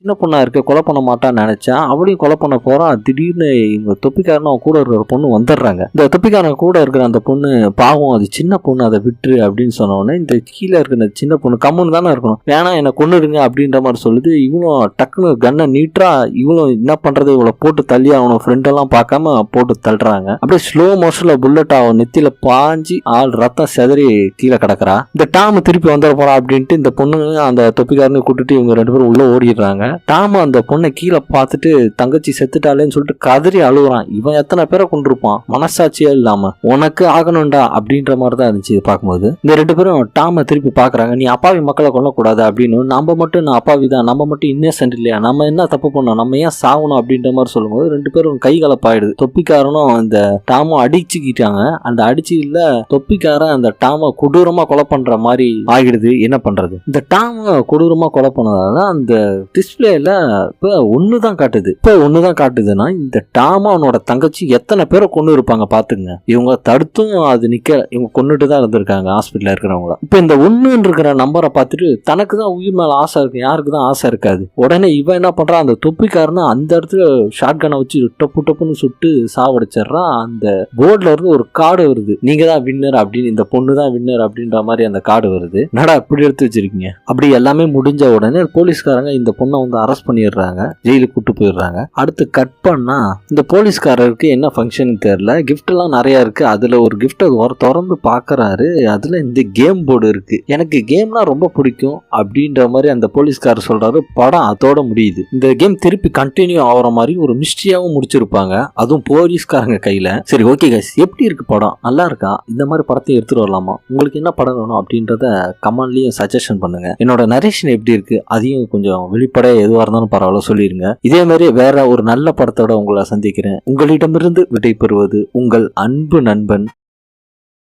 சின்ன பொண்ணா இருக்க கொலை பண்ண மாட்டான்னு நினைச்சா அவளையும் கொலை பண்ண போறான். திடீர்னு இவங்க தொப்பிக்காரன் அவன் கூட இருக்கிற பொண்ணு வந்துடுறாங்க. இந்த தொப்பிக்காரன் கூட இருக்கிற அந்த பொண்ணு பாவம், அது சின்ன பொண்ணு, அதை விட்டுரு அப்படின்னு சொன்ன உடனே இந்த கீழே இருக்கிற சின்ன பொண்ணு கம்முன்னு தானே இருக்கணும், வேணாம் என்னை கொன்னுடுங்க அப்படின்ற மாதிரி சொல்லுது. இவனும் டக்குன்னு கண்ணை நீட்டா இவளும் என்ன பண்றது, இவளை போட்டு தள்ளி அவனோட ஃப்ரெண்ட் எல்லாம் பார்க்காம போட்டு தள்ளுறாங்க. அப்படியே ஸ்லோ மோஷன்ல புல்லட் அவன் நெத்தியில பாஞ்சி ஆள் ரத்தம் செதறி கீழே கிடக்குறா. இந்த டாம் திருப்பி வந்துட போறா அப்படின்ட்டு இந்த பொண்ணு அந்த தொப்பிக்காரனை கூட்டிட்டு இவங்க 2 பேரும் உள்ள ஓடிடுறாங்க. டாம் அந்த பொண்ணை கீழே பார்த்துட்டு தங்கச்சி செத்துட்டாலேன்னு சொல்லிட்டு கதறி அழுகுறான். இவன் எத்தனை பேரை கொண்டிருப்பான், மனசாட்சியே இல்லாம, உனக்கு ஆகணும்டா அப்படின்ற மாதிரி தான் இருந்துச்சு பார்க்கும்போது. இந்த 2 பேரும் டாமை திருப்பி பாக்குறாங்க. நீ அப்பாவி மக்களை கொல்லக்கூடாது அப்படின்னு, நம்ம மட்டும் நான் அப்பாவி தான், நம்ம மட்டும் இன்னசென்ட் இல்லையா, நம்ம என்ன தப்பு பண்ணோம், நம்ம ஏன் சாகணும் அப்படின்ற மாதிரி சொல்லும்போது 2 பேரும் கை கலப்பாயிடுது. தொப்பிக்காரனும் அந்த டாமும் அடிச்சுக்கிட்டாங்க. அந்த அடிச்சுல தொப்பிக்காரன் அந்த டாமை கொடூரமா கொலை பண்ற மாதிரி ஆகிடுது. என்ன பண்றது, இந்த டாமை கொடூரமா கொலை பண்ணதால அந்த டிஸ்பிளேல இப்ப ஒண்ணுதான் காட்டுது. இப்ப ஒண்ணுதான் காட்டுதுன்னா இந்த டாமா அவனோட தங்கச்சி எத்தனை பேரை கொண்டு இருப்பாங்க பாத்துங்க. இவங்க தடுத்தும் அது நிக்க, இவங்க கொண்டுட்டு தான் இருந்திருக்காங்க ஹாஸ்பிட்டல்ல இருக்கிறவங்கள. இப்ப இந்த ஒண்ணுன்னு இருக்கிற நம்பரை பார்த்துட்டு தனக்கு தான் உயிர் மேல ஆசை இருக்கு, யாருக்கு தான் ஆசை இருக்காது. உடனே இவன் என்ன பண்றான், அந்த தொப்பிக்காரனை அந்த இடத்துல ஷார்ட் கனை வச்சு டப்பு டப்புன்னு சுட்டு சாவடிச்சிடறான். அந்த போர்ட்ல இருந்து ஒரு கார்டு வருது, நீங்க தான் வின்னர் அப்படின்னு, இந்த பொண்ணு தான் வின்னர் அப்படின்ற மாதிரி அந்த கார்டு வருது. நடா இப்படி எடுத்து வச்சிருக்கீங்க. அப்படி எல்லாமே முடிஞ்ச உடனே போலீஸ்காரங்க இந்த பொண்ணை வந்து அரெஸ்ட் பண்ணிடுறாங்க, ஜெயிலுக்கு கூட்டு போயிடுறாங்க. அடுத்து கட் பண்ணா இந்த போலீஸ்காரருக்கு என்ன ஃபங்க்ஷன் தெரியல, கிஃப்ட் எல்லாம் நிறைய இருக்கு. அதுல ஒரு கிஃப்ட் திறந்து பாக்குறாரு, அதுல இந்த கேம் போர்டு இருக்கு. எனக்கு கேம்லாம் ரொம்ப பிடிக்கும் அப்படின்ற மாதிரி அந்த போலீஸ்காரர் சொல்றாரு. படம் அதோட முடியுது. இந்த கேம் திருப்பி கண்டினியூ ஆகிற மாதிரி ஒரு மிஸ்ட்ரியாவும் முடிச்சிருப்பாங்க, அதுவும் போலீஸ்காரங்க கையில. சரி ஓகே கைஸ், எப்படி இருக்கு படம், நல்லா இருக்கா? இந்த மாதிரி படத்தை எடுத்துட்டு வரலாமா? உங்களுக்கு என்ன படம் வேணும் அப்படின்றத கமெண்ட்லயும் சஜஷன் பண்ணுங்க. என்னோட நரேஷன் எப்படி இருக்கு அதையும் கொஞ்சம் வெளிப்படையா எதுவா இருந்தாலும் பரவாயில்ல சொல்லிருங்க. இதே மாதிரி வேற ஒரு நல்ல படத்தோட உங்களை சந்திக்கிறேன். உங்களிடமிருந்து விடைபெறுவது உங்கள் அன்பு நண்பன்